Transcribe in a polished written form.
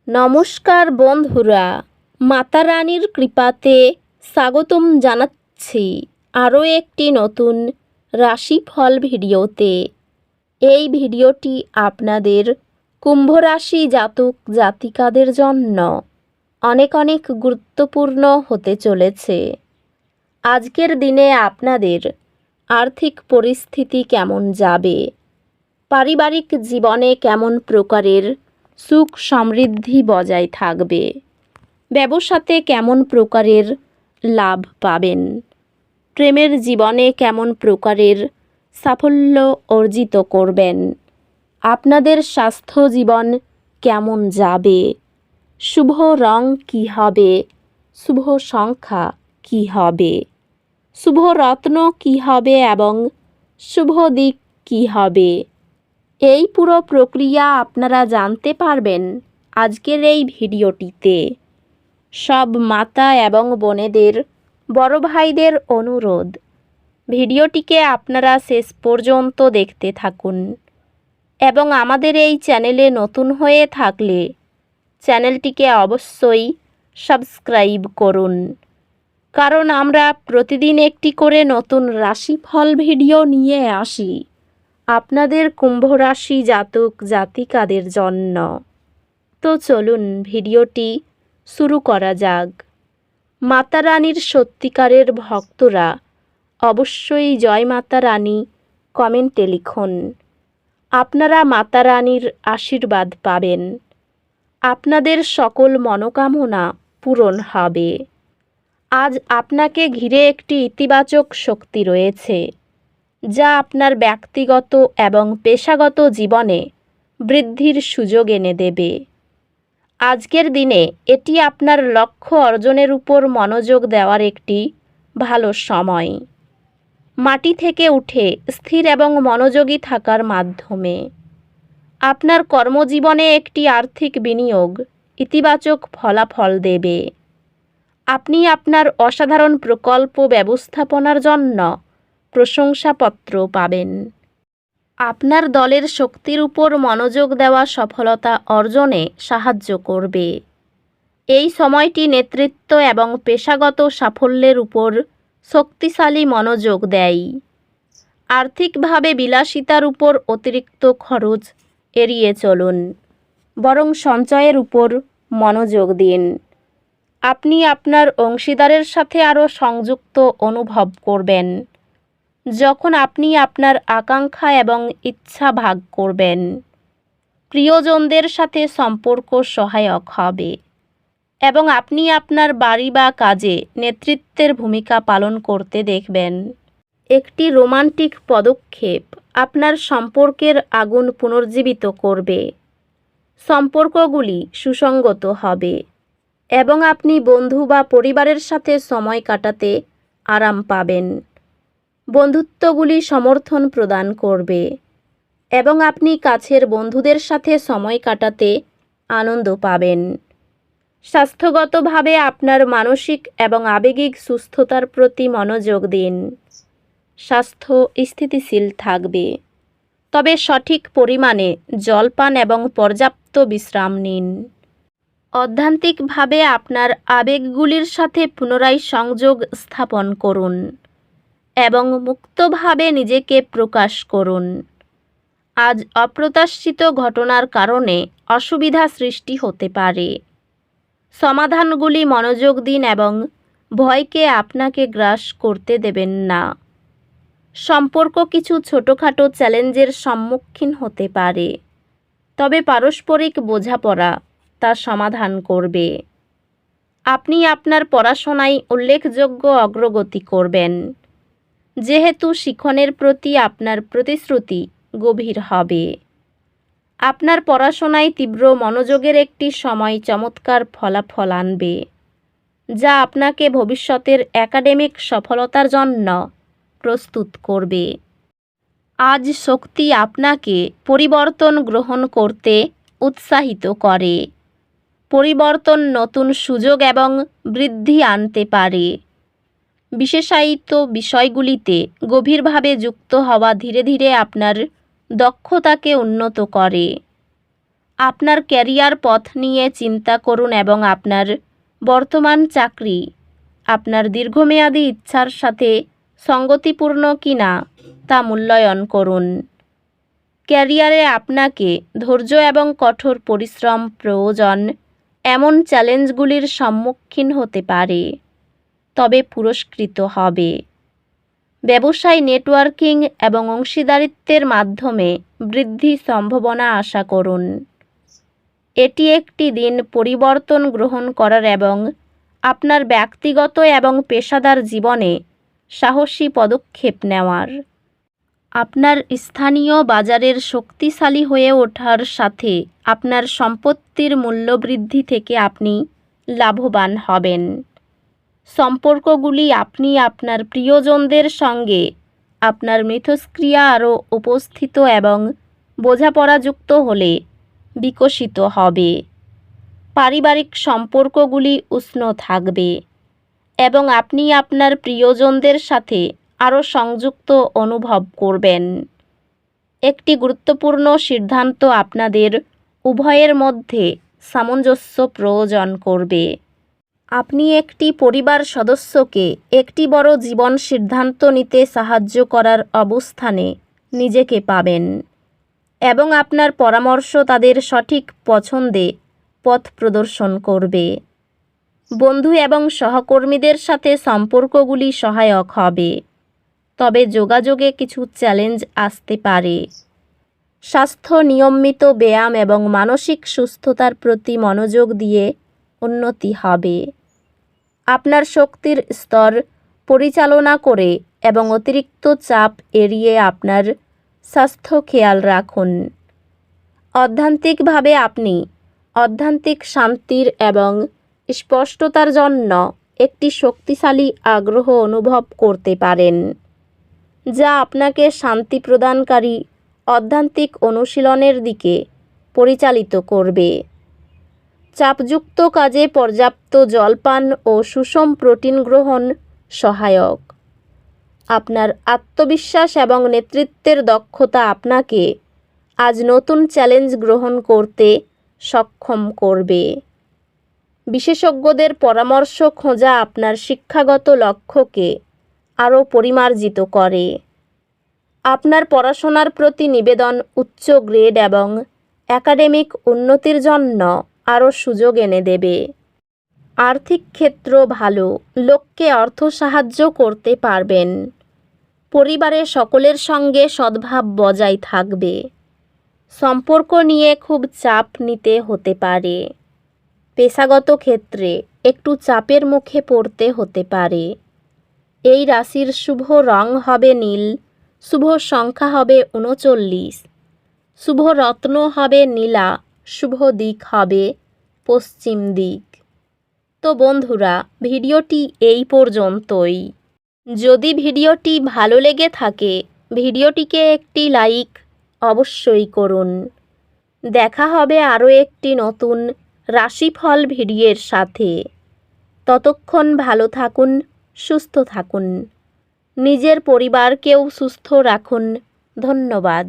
নমস্কার বন্ধুরা, মাতা রানীর কৃপাতে স্বাগতম জানাচ্ছি আরও একটি নতুন রাশিফল ভিডিওতে। এই ভিডিওটি আপনাদের কুম্ভ রাশি জাতক জাতিকাদের জন্য অনেক অনেক গুরুত্বপূর্ণ হতে চলেছে। আজকের দিনে আপনাদের আর্থিক পরিস্থিতি কেমন যাবে, পারিবারিক জীবনে কেমন প্রকারের সুখ সমৃদ্ধি বজায় থাকবে, ব্যবসাতে কেমন প্রকারের লাভ পাবেন, প্রেমের জীবনে কেমন প্রকারের সাফল্য অর্জিত করবেন, আপনাদের স্বাস্থ্য জীবন কেমন যাবে, শুভ রং কী হবে, শুভ সংখ্যা কী হবে, শুভ রত্ন কী হবে এবং শুভ দিক কী হবে, এই পুরো প্রক্রিয়া আপনারা জানতে পারবেন আজকের এই ভিডিওটিতে। সব মাতা এবং বোনেদের, বড় ভাইদের অনুরোধ, ভিডিওটিকে আপনারা শেষ পর্যন্ত দেখতে থাকুন এবং আমাদের এই চ্যানেলে নতুন হয়ে থাকলে চ্যানেলটিকে অবশ্যই সাবস্ক্রাইব করুন, কারণ আমরা প্রতিদিন একটি করে নতুন রাশিফল ভিডিও নিয়ে আসি আপনাদের কুম্ভ রাশি জাতক জাতিকাদের জন্য। তো চলুন ভিডিওটি শুরু করা যাক। মাতা রানীর সত্যিকারের ভক্তরা অবশ্যই জয় মাতা রানী কমেন্টে লিখুন। আপনারা মাতা রানীর আশীর্বাদ পাবেন, আপনাদের সকল মনোকামনা পূরণ হবে। আজ আপনাকে ঘিরে একটি ইতিবাচক শক্তি রয়েছে, যা আপনার ব্যক্তিগত এবং পেশাগত জীবনে বৃদ্ধির সুযোগ এনে দেবে। আজকের দিনে এটি আপনার লক্ষ্য অর্জনের উপর মনোযোগ দেওয়ার একটি ভালো সময়। মাটি থেকে উঠে স্থির এবং মনোযোগী থাকার মাধ্যমে আপনার কর্মজীবনে একটি আর্থিক বিনিয়োগ ইতিবাচক ফলাফল দেবে। আপনি আপনার অসাধারণ প্রকল্প ব্যবস্থাপনার জন্য প্রশংসাপত্র পাবেন। আপনার দলের শক্তির উপর মনোযোগ দেওয়া সফলতা অর্জনে সাহায্য করবে। এই সময়টি নেতৃত্ব এবং পেশাগত সাফল্যের উপর শক্তিশালী মনোযোগ দেয়। আর্থিকভাবে বিলাসিতার উপর অতিরিক্ত খরচ এড়িয়ে চলুন, বরং সঞ্চয়ের উপর মনোযোগ দিন। আপনি আপনার অংশীদারের সাথে আরও সংযুক্ত অনুভব করবেন যখন আপনি আপনার আকাঙ্ক্ষা এবং ইচ্ছা ভাগ করবেন। প্রিয়জনদের সাথে সম্পর্ক সহায়ক হবে এবং আপনি আপনার বাড়ি বা কাজে নেতৃত্বের ভূমিকা পালন করতে দেখবেন। একটি রোমান্টিক পদক্ষেপ আপনার সম্পর্কের আগুন পুনর্জীবিত করবে। সম্পর্কগুলি সুসংগত হবে এবং আপনি বন্ধু বা পরিবারের সাথে সময় কাটাতে আরাম পাবেন। বন্ধুত্বগুলি সমর্থন প্রদান করবে এবং আপনি কাছের বন্ধুদের সাথে সময় কাটাতে আনন্দ পাবেন। স্বাস্থ্যগতভাবে আপনার মানসিক এবং আবেগিক সুস্থতার প্রতি মনোযোগ দিন। স্বাস্থ্য স্থিতিশীল থাকবে, তবে সঠিক পরিমাণে জল পান এবং পর্যাপ্ত বিশ্রাম নিন। অধ্যাত্মিকভাবে আপনার আবেগগুলির সাথে পুনরায় সংযোগ স্থাপন করুন এবং মুক্তভাবে নিজেকে প্রকাশ করুন। আজ অপ্রত্যাশিত ঘটনার কারণে অসুবিধা সৃষ্টি হতে পারে। সমাধানগুলি মনোযোগ দিন এবং ভয়কে আপনাকে গ্রাস করতে দেবেন না। সম্পর্ক কিছু ছোটোখাটো চ্যালেঞ্জের সম্মুখীন হতে পারে, তবে পারস্পরিক বোঝাপড়া তা সমাধান করবে। আপনি আপনার পড়াশোনায় উল্লেখযোগ্য অগ্রগতি করবেন, যেহেতু শিক্ষণের প্রতি আপনার প্রতিশ্রুতি গভীর হবে। আপনার পড়াশোনায় তীব্র মনোযোগের একটি সময় চমৎকার ফলাফল আনবে, যা আপনাকে ভবিষ্যতের একাডেমিক সফলতার জন্য প্রস্তুত করবে। আজ শক্তি আপনাকে পরিবর্তন গ্রহণ করতে উৎসাহিত করে। পরিবর্তন নতুন সুযোগ এবং বৃদ্ধি আনতে পারে। বিশেষায়িত বিষয়গুলিতে গভীরভাবে যুক্ত হওয়া ধীরে ধীরে আপনার দক্ষতাকে উন্নত করে। আপনার ক্যারিয়ার পথ নিয়ে চিন্তা করুন এবং আপনার বর্তমান চাকরি আপনার দীর্ঘমেয়াদী ইচ্ছার সাথে সঙ্গতিপূর্ণ কিনা তা মূল্যায়ন করুন। ক্যারিয়ারে আপনাকে ধৈর্য এবং কঠোর পরিশ্রম প্রয়োজন এমন চ্যালেঞ্জগুলির সম্মুখীন হতে পারে, তবে পুরস্কৃত হবে। ব্যবসায় নেটওয়ার্কিং এবং অংশীদারিত্বের মাধ্যমে বৃদ্ধি সম্ভাবনা আশা করুন। এটি একটি দিন পরিবর্তন গ্রহণ করার এবং আপনার ব্যক্তিগত এবং পেশাদার জীবনে সাহসী পদক্ষেপ নেওয়ার। আপনার স্থানীয় বাজারের শক্তিশালী হয়ে ওঠার সাথে আপনার সম্পত্তির মূল্যবৃদ্ধি থেকে আপনি লাভবান হবেন। সম্পর্কগুলি আপনি আপনার প্রিয়জনদের সঙ্গে আপনার মিথস্ক্রিয়া আরও উপস্থিত এবং বোঝাপড়াযুক্ত হলে বিকশিত হবে। পারিবারিক সম্পর্কগুলি উষ্ণ থাকবে এবং আপনি আপনার প্রিয়জনদের সাথে আরও সংযুক্ত অনুভব করবেন। একটি গুরুত্বপূর্ণ সিদ্ধান্ত আপনাদের উভয়ের মধ্যে সামঞ্জস্য প্রয়োজন করবে। আপনি একটি পরিবার সদস্যকে একটি বড় জীবন সিদ্ধান্ত নিতে সাহায্য করার অবস্থানে নিজেকে পাবেন এবং আপনার পরামর্শ তাদের সঠিক পছন্দে পথ প্রদর্শন করবে। বন্ধু এবং সহকর্মীদের সাথে সম্পর্কগুলি সহায়ক হবে, তবে যোগাযোগে কিছু চ্যালেঞ্জ আসতে পারে। স্বাস্থ্য, নিয়মিত ব্যায়াম এবং মানসিক সুস্থতার প্রতি মনোযোগ দিয়ে উন্নতি হবে। আপনার শক্তির স্তর পরিচালনা করে এবং অতিরিক্ত চাপ এড়িয়ে আপনার স্বাস্থ্য খেয়াল রাখুন। অধ্যাত্মিকভাবে আপনি আধ্যাত্মিক শান্তির এবং স্পষ্টতার জন্য একটি শক্তিশালী আগ্রহ অনুভব করতে পারেন, যা আপনাকে শান্তি প্রদানকারী আধ্যাত্মিক অনুশীলনের দিকে পরিচালিত করবে। চাপযুক্ত কাজে পর্যাপ্ত জলপান ও সুষম প্রোটিন গ্রহণ সহায়ক। আপনার আত্মবিশ্বাস এবং নেতৃত্বের দক্ষতা আপনাকে আজ নতুন চ্যালেঞ্জ গ্রহণ করতে সক্ষম করবে। বিশেষজ্ঞদের পরামর্শ খোঁজা আপনার শিক্ষাগত লক্ষ্যকে আরও পরিমার্জিত করে। আপনার পড়াশোনার প্রতি নিবেদন উচ্চ গ্রেড এবং একাডেমিক উন্নতির জন্য আরও সুযোগ এনে দেবে। আর্থিক ক্ষেত্র ভালো, লোককে অর্থ সাহায্য করতে পারবেন। পরিবারের সকলের সঙ্গে সদ্ভাব বজায় থাকবে। সম্পর্ক নিয়ে খুব চাপ নিতে হতে পারে। পেশাগত ক্ষেত্রে একটু চাপের মুখে পড়তে হতে পারে। এই রাশির শুভ রং হবে নীল, শুভ সংখ্যা হবে 39, শুভ রত্ন হবে নীলা, শুভ দিক হবে পশ্চিম দিক। তো বন্ধুরা, ভিডিওটি এই পর্যন্তই। যদি ভিডিওটি ভালো লেগে থাকে ভিডিওটিকে একটি লাইক অবশ্যই করুন। দেখা হবে আরও একটি নতুন রাশিফল ভিডিওর সাথে। ততক্ষণ ভালো থাকুন, সুস্থ থাকুন, নিজের পরিবারকেও সুস্থ রাখুন। ধন্যবাদ।